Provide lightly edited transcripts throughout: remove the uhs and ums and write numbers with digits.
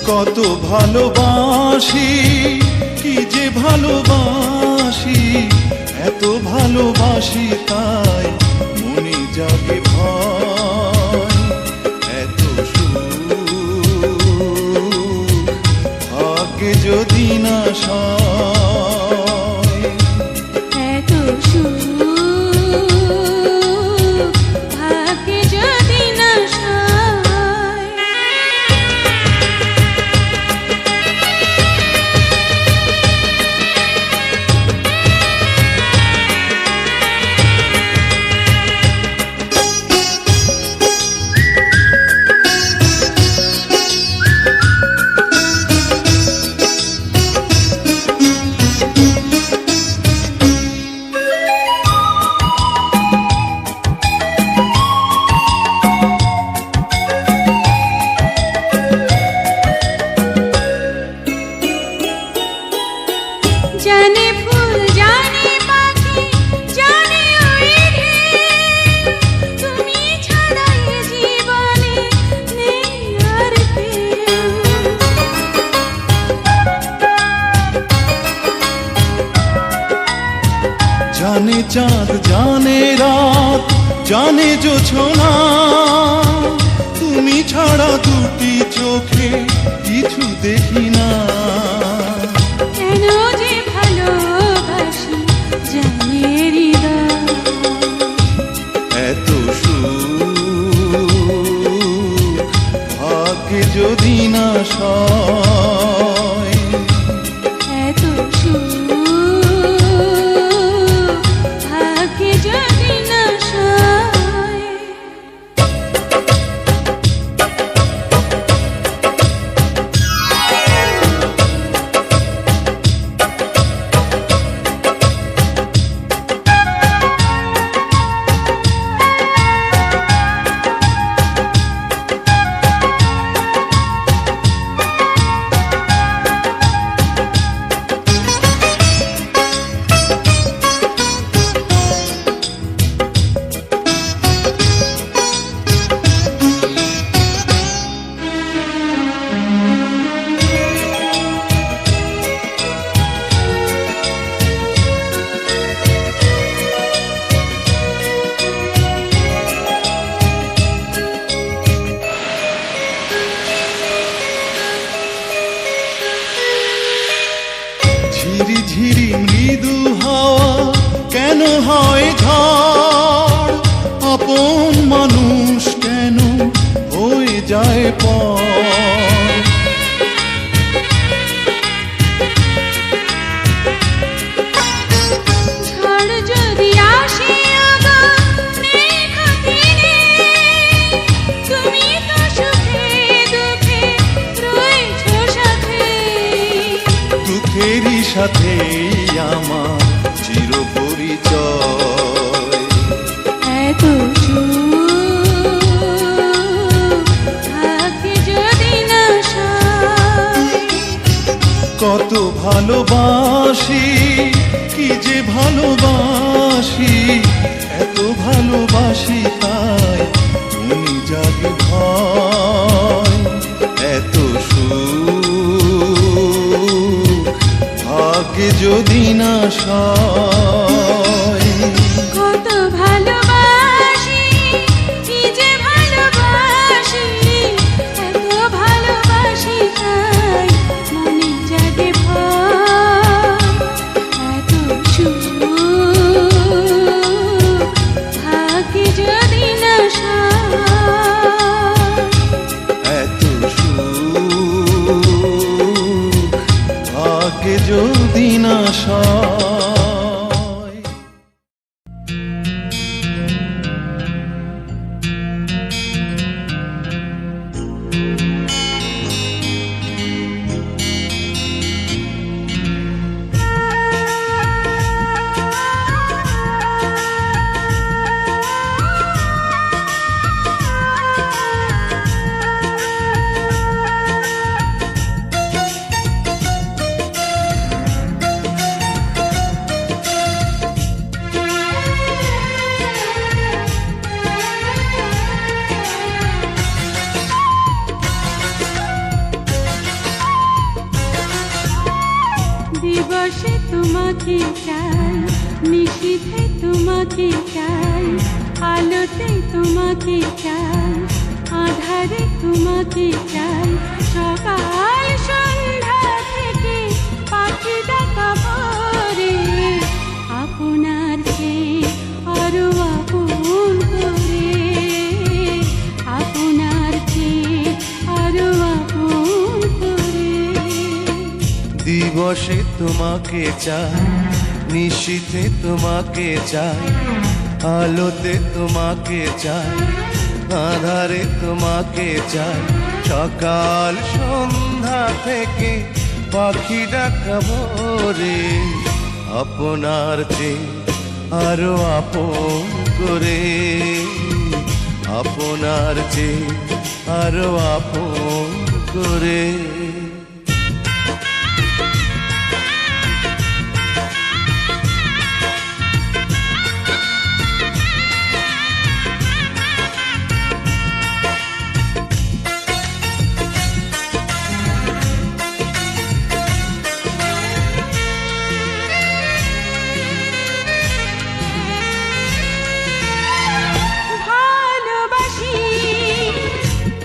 কত ভালোবাসি, কি যে ভালোবাসি, এত ভালোবাসি তাই মনে জাগে ভয়। এত সুখ ভাগ্যে যদি না সয়, এত সুখ ভাগ্যে যদি না সয়। জানে ফুল জানে পাখি জানে ওই ঢেউ, তুমি ছাড়া এ জীবনে নেই আর কেউ। জানে চাঁদ জানে রাত জানে জোছনা, তুমি ছাড়া দুটি চোখে কিছু দেখি না। কেন যে ভালোবাসি জানে হৃদয়, এত সুখ ভাগ্যে যদি না সয়, এত সুখ ভাগ্যে যদি না সয়। ঝিরি ঝিরি মৃদু হাওয়া কেন হয় ঝড়, আপন মানুষ কেন হয়ে যায় পর। ঝড় যদি আসে ওগো মেঘ ফিরে, তুমি তো সুখে দুঃখে রয়েছো সাথে। দুঃখেরই সাথে আমার চির পরিচয়। এত সুখ ভাগ্যে যদি না সয়, কত ভালোবাসি, কি যে ভালোবাসি, এত ভালোবাসি তাই মনে জাগে ভয়। এত সুখ ভাগ্যে যদি না সয়, কত ভালোবাসি, কি যে ভালোবাসি, এত ভালোবাসি তাই মনে জাগে ভয়। এত সুখ ভাগ্যে যদি না সয়, এত সুখ ভাগ্যে যদি না সয়। দিবসে তোমাকে চাই, নিশীথে তোমাকে চাই, আলোতে তোমাকে চাই, আধারে তোমাকে চাই, সকাল সন্ধ্যা থেকে পাখি ডাকা ভোরে, আপনার চেয়ে আরো আপন করে, আপনার চেয়ে আরো আপন করে। দিবসে তোমাকে চাই, নিশীথে তোমাকে চাই, আলোতে তোমাকে চাই, আধারে তোমাকে চাই, সকাল সন্ধ্যা থেকে পাখি ডাকা ভোরে, আপনার চেয়ে আরো আপন করে, আপনার চেয়ে আরো আপন করে। ভালোবাসি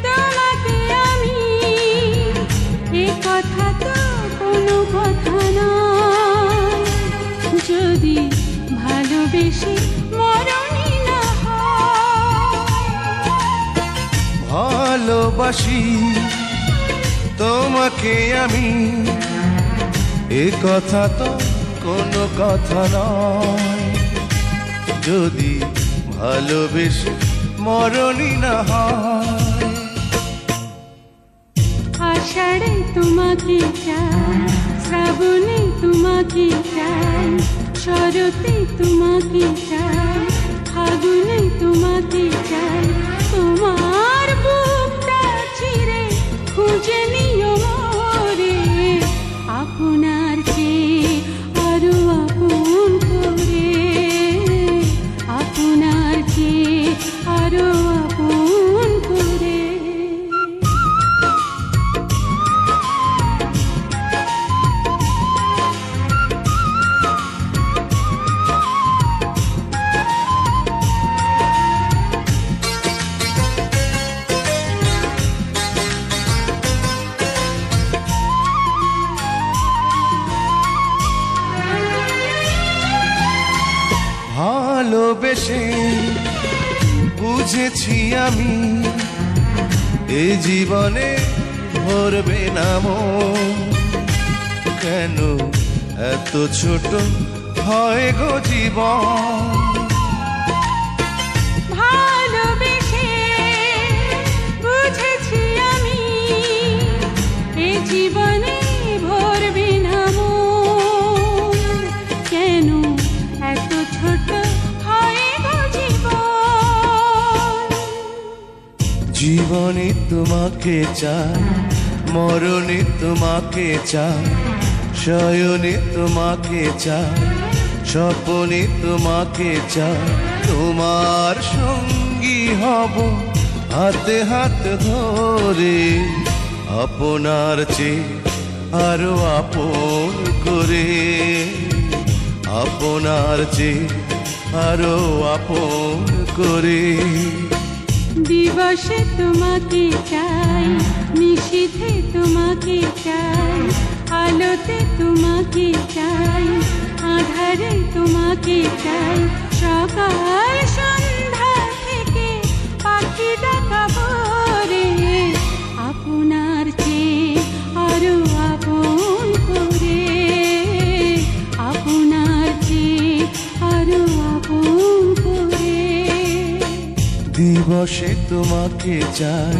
তোমাকে আমি, এ কথা তো কোনো কথা নয়, যদি ভালোবেসে মরণই না হয়। ভালোবাসি তোমাকে আমি, এ কথা তো কোনো কথা নয়, যদি ভালোবেসে মরণই না হয়। আষাঢ়ে তোমাকে চাই, শ্রাবণে তোমাকে চাই, শরতে তোমাকে চাই, ফাগুনে তোমাকে চাই, তোমার বুকটা চিরে খুঁজে নিও মোরে, আপনার চেয়ে আরো আপন করে, আপনার চেয়ে আরো আপন করে। ভালোবেসে বুঝেছি আমি, এ জীবনে ভরবে না মন, কেন এত ছোট হয় গো জীবন। ভালোবেসে বুঝেছি আমি, এ জীবনে ভরবে না মন, কেন এত ছোট হয় গো জীবন। জীবনে তোমাকে চাই, মরণে তোমাকে চাই, শয়নে তোমাকে চাই, স্বপনে তোমাকে চাই, তোমার সঙ্গী হব হাতে হাত ধরে, আপনার চেয়ে আরো আপন করে, আপনার চেয়ে আরো আপন করে। দিবসে তোমাকে চাই, নিশীথে তোমাকে চাই, আলোতে তোমাকে চাই, আধারে তোমাকে চাই, সকাল সন্ধ্যা থেকে পাখি ডাকা ভোরে, আপনার চেয়ে আরো আপন করে, আপনার চেয়ে আরো আপন করে। দিবসে তোমাকে চাই,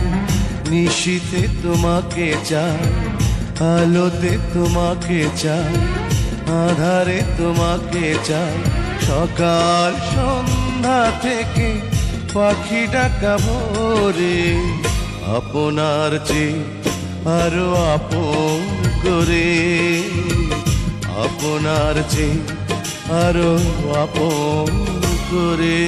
নিশীথে তোমাকে চাই, আলোতে তোমাকে চাই, আধারে তোমাকে চাই, সকাল সন্ধ্যা থেকে পাখি ডাকা ভোরে, আপনার চেয়ে আরো আপন করে, আপনার চেয়ে আরো আপন করে।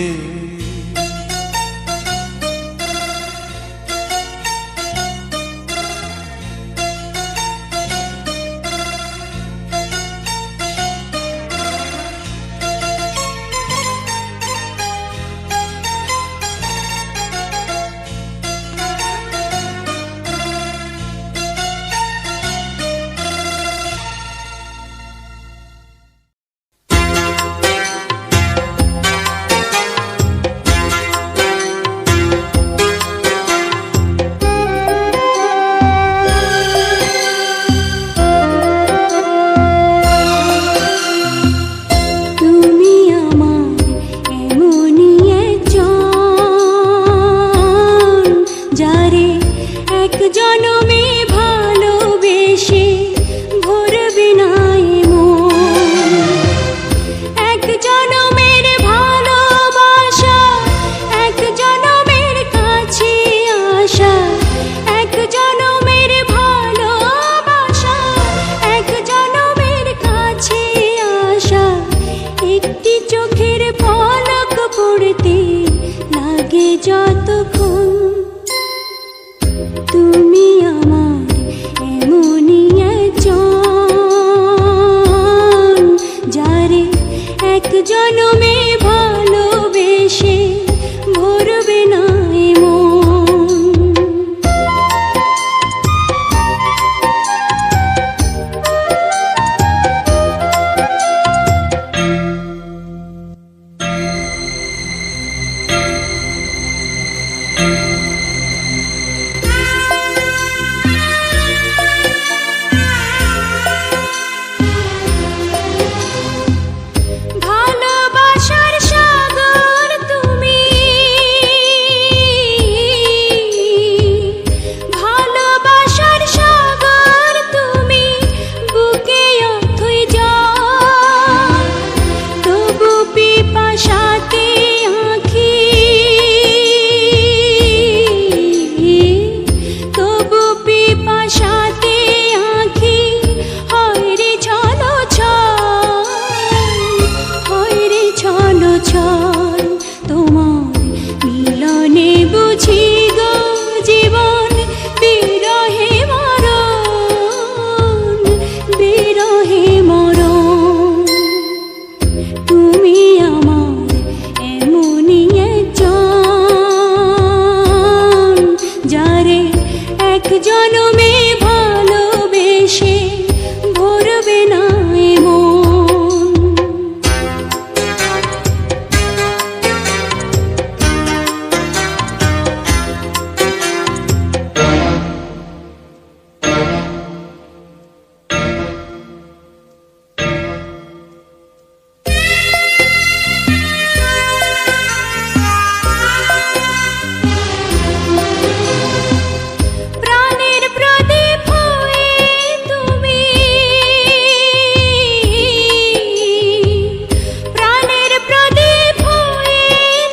জনমে ভালোবেসে ভরবে না এ মন। প্রাণের প্রদীপ হয়ে তুমি, প্রাণের প্রদীপ হয়ে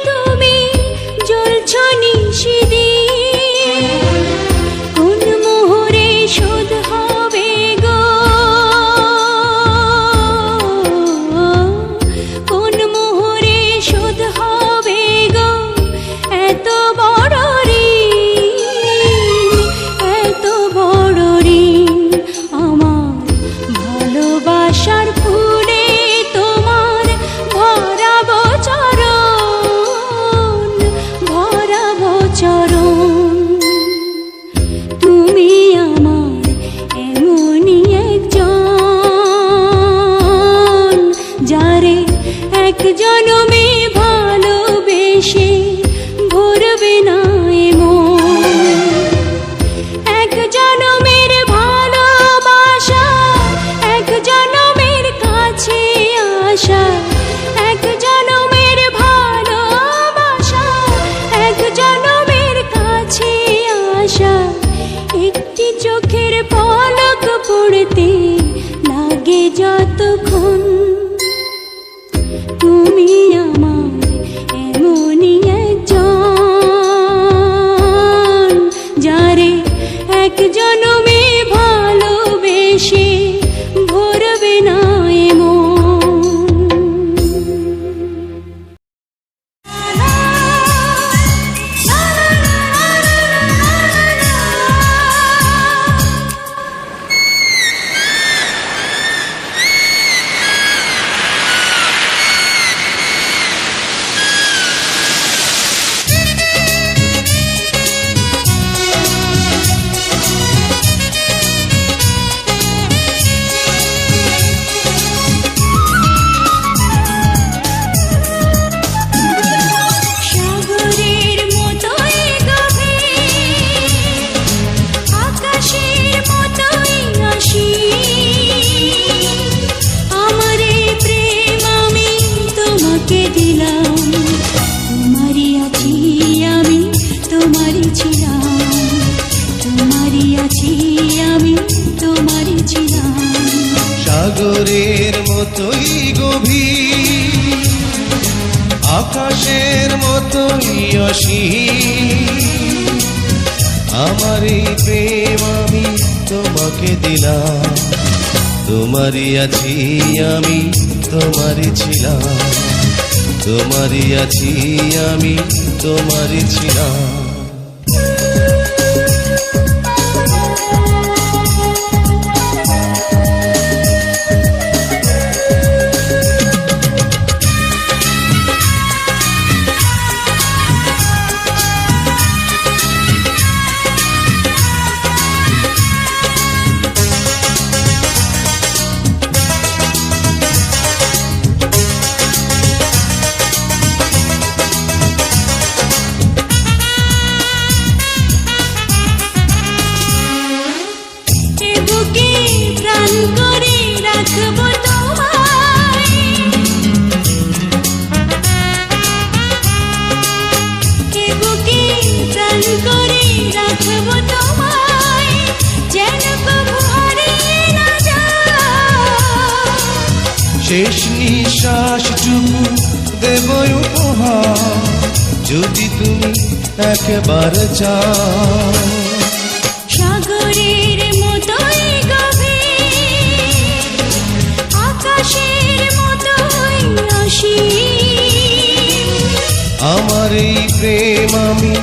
তুমি জ্বলছো নিশিদিন। কোন মোহরে শোধ হবে গো, কোন মোহরে শোধ হবে গো এত বড় ঋণ, এত বড় ঋণ। আমার ভালোবাসার ফুলে তোমার ভরাবো চরণ, ভরাবো চরণ। তুমি আমার এমনই একজন, যারে এক জনমে ভালোবেসে ভরবে না এ মন। এক জনমের ভালোবাসা, এক জনমের কাছে আসা, এক জনমের ভালোবাসা, এক জনমের কাছে আসা। একটি চোখের পলক পড়তে লাগে যতক্ষণ। তুমি আমার এমনই একজন, যারে এক জনমে ভালোবেসে ভরবে না এ মন। সাগরের মতোই গভীর, আকাশের মতোই অসীম। আমার এই প্রেম আমি তোমাকে দিলাম, তোমারই আছি আমি, তোমারই ছিলাম, তোমারই আছি আমি, তোমারই ছিলাম। সাগরের মতোই গভীর, আকাশের মতোই অসীম। আমার এই প্রেম আমি তোমাকে দিলাম, তোমারই আছি আমি, তোমারই ছিলাম, তোমারই আছি আমি, তোমারই ছিলাম। শেষ নিঃশ্বাসটুকু দেব উপহার, যদি তুমি একবার চাও। সাগরের মতোই গভীর, আকাশের মতোই অসীম। আমার এই প্রেম আমি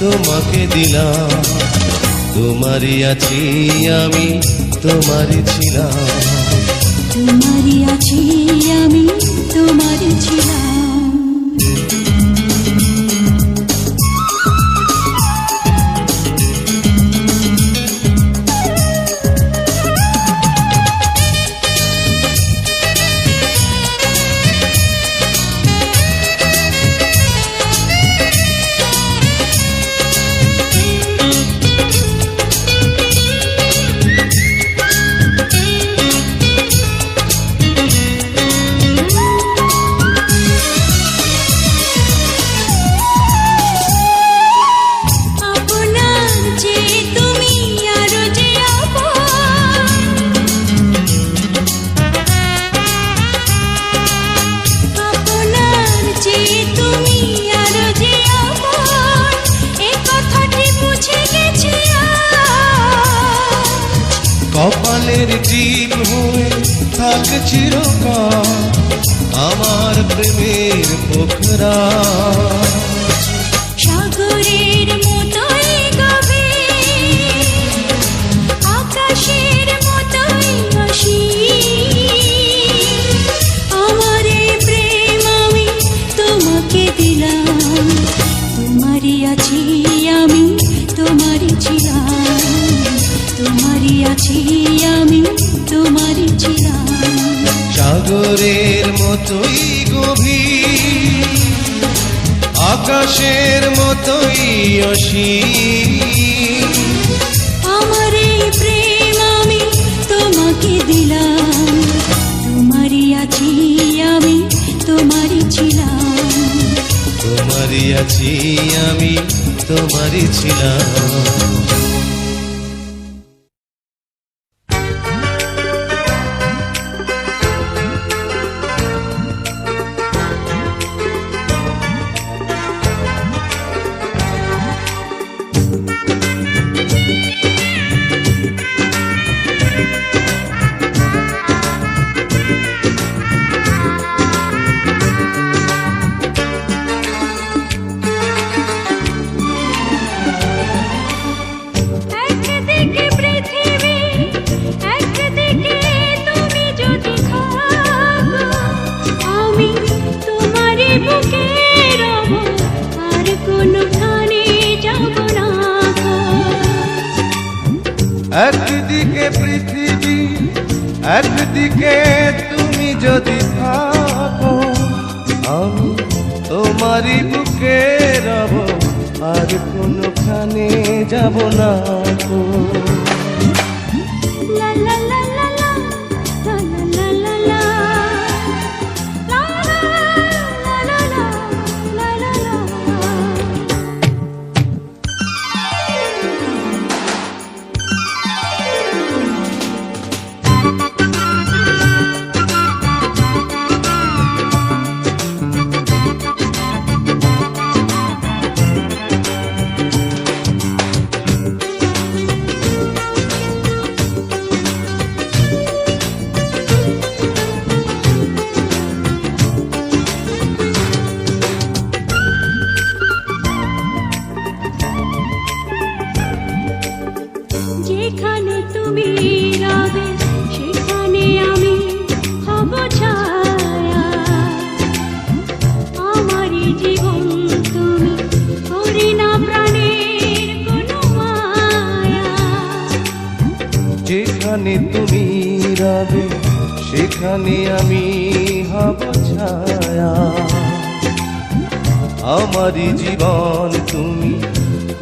তোমাকে দিলাম, তোমারই আছি আমি, তোমারই ছিলাম, তোমারই আছি আমি, তোমারই ছিলাম। কপালের টিপ হয়ে থাক চিরকাল আমার প্রেমের পোখরা। সাগরের মতোই গভীর, আকাশের মতোই অসীম, আমার এই প্রেম আমি তোমাকে দিলাম। তোমারই আছি আমি, তোমারই ছিলাম, তোমারই আছি আমি, তোমারই ছিলাম। সাগরের মতোই গভীর, আকাশের মতোই অসীম, আমার এই প্রেম আমি তোমাকে দিলাম। তোমারই আছি আমি, তোমারই ছিলাম। তোমারই আছি আমি, তোমারই ছিলাম। একদিকে পৃথিবী, একদিকে তুমি যদি থাকো, আমি তোমারই বুকে রব, আর কোনোখানে যাব না। একদিকে পৃথিবী, একদিকে তুমি যদি থাকো, আমি তোমারই বুকে রব, আর কোনোখানে যাব না গো। লা লা লা লা লা, লা লা লা লা, লা লা লা লা, লা লা লা। যেখানে তুমি রবে সেখানে আমি হব ছায়া, আমারই জীবন তুমি, করি না প্রাণের কোনো মায়া। যেখানে তুমি রবে সেখানে আমি হব ছায়া, আমারই জীবন তুমি,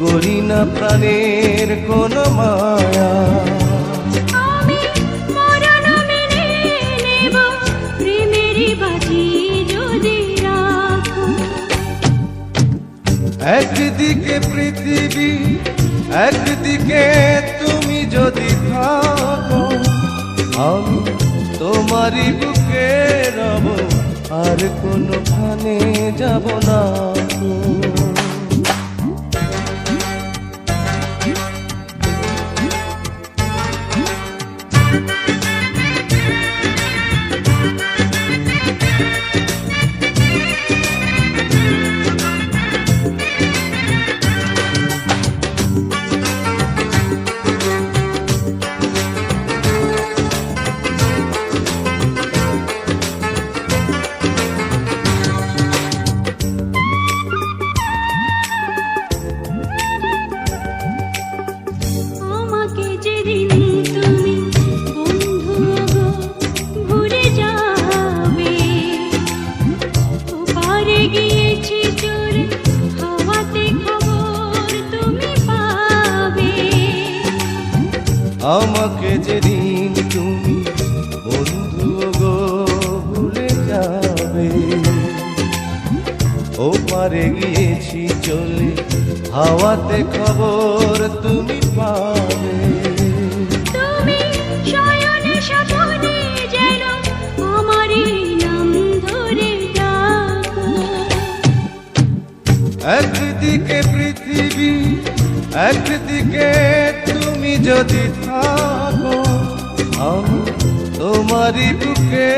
করি না প্রাণের কোনো মায়া। আমি মরণ মেনে নেব, প্রেমেরই বাজি যদি রাখো। একদিকে পৃথিবী, একদিকে তুমি যদি থাকো, আমি তোমারই বুকে রব, আর কোনোখানে যাব না গো। আমাকে যেদিন তুমি বন্ধু গো ভুলে যাবে, ওপারে গিয়েছি চলে, হাওয়াতে খবর তুমি পাবে। আমাকে যেদিন তুমি বন্ধু গো ভুলে যাবে, ওপারে গিয়েছি চলে, হাওয়াতে খবর তুমি পাবে। তুমি শয়নে স্বপনে যেন আমারই নাম ধরে ডাকো। একদিকে পৃথিবী, একদিকে তুমি যদি থাকো, আমি তোমারই বুকে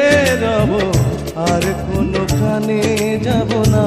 রব আর কোনো কানে যাব না।